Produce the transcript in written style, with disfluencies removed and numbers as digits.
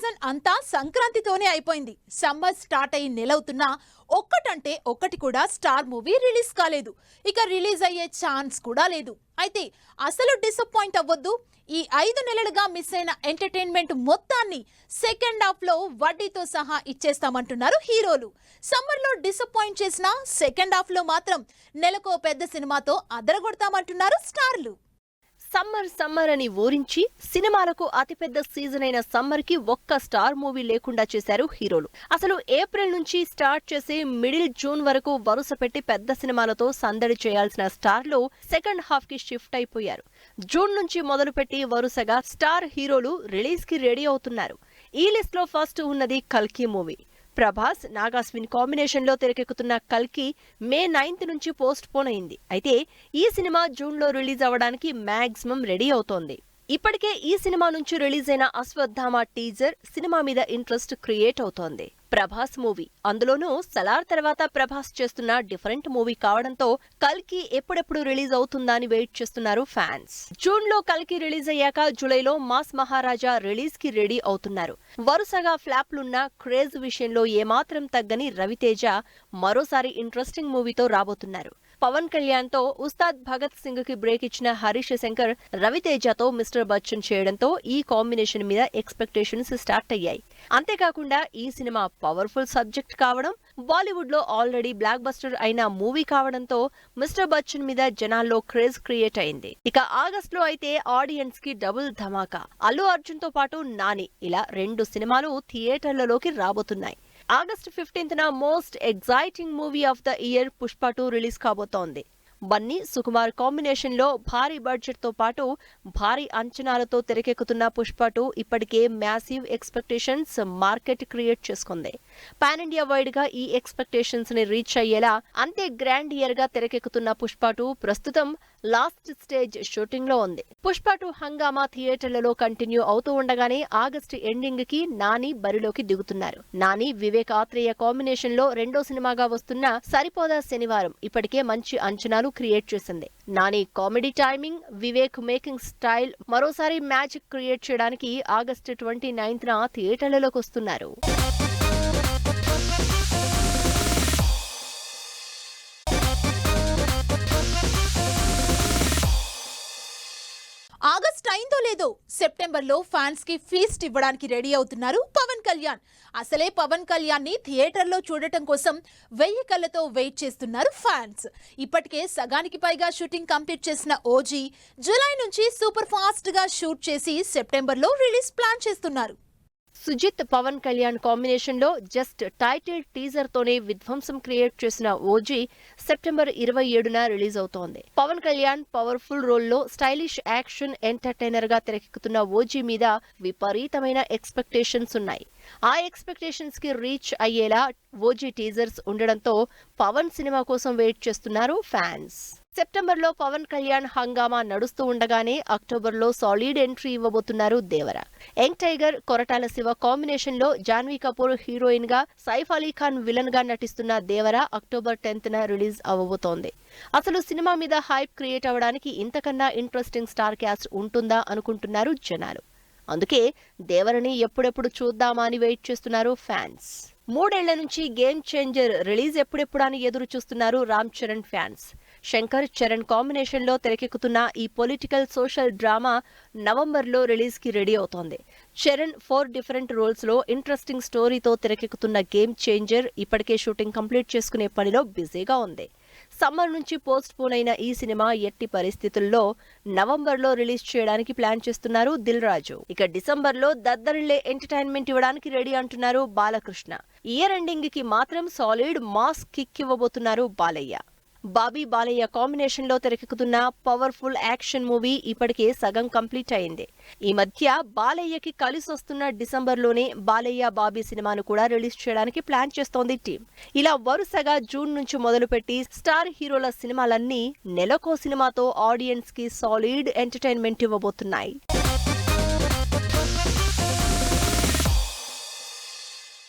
Season అంతా సంక్రాంతితోనే అయిపోయింది. Summer start అయ్యి నెలవుతున్నా ఒక్కటంటే ఒక్కటి కూడా స్టార్ మూవీ రిలీజ్ కాలేదు. ఇక రిలీజ్ అయ్యే ఛాన్స్ కూడా లేదు. అయితే అసలు డిసప్పాయింట్ అవ్వద్దు. ఈ 5 నెలలుగా మిస్ అయిన ఎంటర్టైన్మెంట్ మొత్తాన్ని సెకండ్ హాఫ్ లో వడ్డీతో సహా ఇచ్చేస్తామంటున్నారు హీరోలు. సమ్మర్ లో డిసప్పాయింట్ చేసిన సెకండ్ హాఫ్ లో మాత్రం నెలకో పెద్ద సినిమాతో అదరగొడతామంటున్నారు స్టార్లు. సమ్మర్ అని ఊరించి సినిమాలకు అతిపెద్ద సీజన్ అయిన సమ్మర్ కి ఒక్క స్టార్ మూవీ లేకుండా చేశారు హీరోలు. అసలు ఏప్రిల్ నుంచి స్టార్ట్ చేసి మిడిల్ జూన్ వరకు వరుస పెట్టి పెద్ద సినిమాలతో సందడి చేయాల్సిన స్టార్లు సెకండ్ హాఫ్ కి షిఫ్ట్ అయిపోయారు. జూన్ నుంచి మొదలుపెట్టి వరుసగా స్టార్ హీరోలు రిలీజ్ కి రెడీ అవుతున్నారు. ఈ లిస్ట్ లో ఫస్ట్ ఉన్నది కల్కి మూవీ. ప్రభాస్, నాగాస్విన్ కాంబినేషన్ లో తెరకెక్కుతున్న కల్కి మే 9th నుంచి పోస్ట్ పోన్ అయింది. అయితే ఈ సినిమా జూన్ లో రిలీజ్ అవ్వడానికి మాక్సిమం రెడీ అవుతోంది. ఇప్పటికే ఈ సినిమా నుంచి రిలీజ్ అయిన అశ్వత్థామ టీజర్ సినిమా మీద ఇంట్రెస్ట్ క్రియేట్ అవుతోంది. ప్రభాస్ మూవీ, అందులోనూ సలార్ తర్వాత ప్రభాస్ చేస్తున్న డిఫరెంట్ మూవీ కావడంతో కల్కి ఎప్పుడెప్పుడు రిలీజ్ అవుతుందా అని వెయిట్ చేస్తున్నారు ఫ్యాన్స్. జూన్ లో కల్కి రిలీజ్ అయ్యాక జూలైలో మాస్ మహారాజా రిలీజ్ కి రెడీ అవుతున్నారు. వరుసగా ఫ్లాప్లున్న క్రేజ్ విషయంలో ఏమాత్రం తగ్గని రవితేజ మరోసారి ఇంట్రెస్టింగ్ మూవీతో రాబోతున్నారు. పవన్ కళ్యాణ్ తో ఉస్తాద్ భగత్ సింగ్ కి బ్రేక్ ఇచ్చిన హరీష్ శంకర్ రవితేజతో మిస్టర్ బచ్చన్ చేయడంతో ఈ కాంబినేషన్ మీద ఎక్స్పెక్టేషన్స్ స్టార్ట్ అయ్యాయి. అంతేకాకుండా ఈ సినిమా పవర్ఫుల్ సబ్జెక్ట్ కావడం, బాలీవుడ్ లో ఆల్రెడీ బ్లాక్ బస్టర్ అయిన మూవీ కావడంతో మిస్టర్ బచ్చన్ మీద జనాల్లో క్రేజ్ క్రియేట్ అయింది. ఇక ఆగస్ట్ లో అయితే ఆడియన్స్ కి డబుల్ ధమాకా. అల్లు అర్జున్ తో పాటు నాని, ఇలా 2 సినిమాలు థియేటర్లలోకి రాబోతున్నాయి. ఆగస్ట్ 15న most exciting movie of the year Pushpa 2 release కాబోతోంది. బన్నీ, సుకుమార్ కాంబినేషన్ లో భారీ బడ్జెట్ తో పాటు భారీ అంచనాలతో తెరకెక్కుతున్న పుష్ప 2 ఇప్పటికే మ్యాసివ్ ఎక్స్పెక్టేషన్స్ మార్కెట్ క్రియేట్ చేసుకుంది. పాన్ ఇండియా వైడ్ గా ఈ ఎక్స్పెక్టేషన్స్ ని రీచ్ అయ్యేలా అంతే గ్రాండ్ ఇయర్ గా తెరకెక్కుతున్న పుష్ప 2 ప్రస్తుతం లాస్ట్ స్టేజ్ షూటింగ్ లో ఉంది. పుష్ప 2 హంగామా థియేటర్లలో కంటిన్యూ అవుతూ ఉండగానే ఆగస్టు ఎండింగ్ కి నాని బరిలోకి దిగుతున్నారు. నాని, వివేక్ ఆత్రేయ కాంబినేషన్ లో 2వ సినిమాగా వస్తున్న సరిపోదా శనివారం ఇప్పటికే మంచి అంచనాలు క్రియేట్ చేసింది. Nani comedy timing, Vivek making style మరోసారి మ్యాజిక్ క్రియేట్ చేయడానికి ఆగస్టు 29న థియేటర్లలోకి వస్తున్నారు. ఆగస్ట్ అయిందో లేదో సెప్టెంబర్ లో ఫ్యాన్స్ కి ఫీస్ట్ ఇవ్వడానికి రెడీ అవుతున్నారు పవన్ కళ్యాణ్. అసలే పవన్ కళ్యాణ్ ని థియేటర్లో చూడటం కోసం 1000 కళ్ళతో వెయిట్ చేస్తున్నారు ఫ్యాన్స్. ఇప్పటికే సగానికి పైగా షూటింగ్ కంప్లీట్ చేసిన ఓజీ జూలై నుంచి సూపర్ ఫాస్ట్ గా షూట్ చేసి సెప్టెంబర్ లో రిలీజ్ ప్లాన్ చేస్తున్నారు. సుజిత్, పవన్ కళ్యాణ్ కాంబినేషన్ లో జస్ట్ టైటిల్ టీజర్ తోనే విధ్వంసం క్రియేట్ చేసిన ఓజీ సెప్టెంబర్ 27న రిలీజ్ అవుతోంది. పవన్ కళ్యాణ్ పవర్ఫుల్ రోల్ లో స్టైలిష్ యాక్షన్ ఎంటర్టైనర్ గా తెరకెక్కుతున్న ఓజీ మీద విపరీతమైన ఎక్స్పెక్టేషన్స్ ఉన్నాయి. ఆ ఎక్స్పెక్టేషన్స్ కి రీచ్ అయ్యేలా ఓజీ టీజర్స్ ఉండడంతో పవన్ సినిమా కోసం వెయిట్ చేస్తున్నారు ఫ్యాన్స్. సెప్టెంబర్ లో పవన్ కళ్యాణ్ హంగామా నడుస్తూ ఉండగానే అక్టోబర్ లో సాలిడ్ ఎంట్రీ ఇవ్వబోతున్నారు Devara. Young tiger, Koratala Siva combination లో జాన్వీ కపూర్ హీరోయిన్ గా, సైఫ్ అలీ ఖాన్ విలన్ గా నటిస్తున్న దేవర అక్టోబర్ 10న రిలీజ్ అవ్వబోతోంది. అసలు సినిమా మీద హైప్ క్రియేట్ అవ్వడానికి ఇంతకన్నా ఇంట్రెస్టింగ్ స్టార్ క్యాస్ట్ ఉంటుందా అనుకుంటున్నారు జనాలు. అందుకే దేవరని ఎప్పుడెప్పుడు చూద్దామా అని వెయిట్ చేస్తున్నారు ఫ్యాన్స్. 3 ఏళ్ల నుంచి గేమ్ చేంజర్ రిలీజ్ ఎప్పుడెప్పుడు అని ఎదురు చూస్తున్నారు రామ్ చరణ్ ఫ్యాన్స్. శంకర్, చరణ్ కాంబినేషన్ లో తెరకెక్కుతున్న ఈ పొలిటికల్ సోషల్ డ్రామా నవంబర్ లో రిలీజ్ కి రెడీ అవుతోంది. చరణ్ 4 డిఫరెంట్ రోల్స్ లో ఇంట్రెస్టింగ్ స్టోరీతో తెరకెక్కుతున్న గేమ్ చేంజర్ ఇప్పటికే షూటింగ్ కంప్లీట్ చేసుకునే పనిలో బిజీగా ఉంది. సమ్మర్ నుంచి పోస్ట్ పోన్ అయిన ఈ సినిమా ఎట్టి పరిస్థితుల్లో నవంబర్ లో రిలీజ్ చేయడానికి ప్లాన్ చేస్తున్నారు దిల్ రాజు. ఇక డిసెంబర్ లో దద్దరిల్లే ఎంటర్టైన్మెంట్ ఇవ్వడానికి రెడీ అంటున్నారు బాలకృష్ణ. ఇయర్ ఎండింగ్ కి మాత్రం సాలిడ్ మాస్ కిక్ ఇవ్వబోతున్నారు బాలయ్య. బాబీ, బాలయ్య కాంబినేషన్ లో తెరకెక్కుతున్న పవర్ఫుల్ యాక్షన్ మూవీ ఇప్పటికే సగం కంప్లీట్ అయింది. ఈ మధ్య బాలయ్యకి కలిసొస్తున్న డిసెంబర్ లోనే బాలయ్య, బాబీ సినిమాను కూడా రిలీజ్ చేయడానికి ప్లాన్ చేస్తోంది టీం. ఇలా వరుసగా జూన్ నుంచి మొదలుపెట్టి స్టార్ హీరోల సినిమాలన్నీ నెలకో సినిమాతో ఆడియన్స్ కి సాలిడ్ ఎంటర్టైన్మెంట్ ఇవ్వబోతున్నాయి.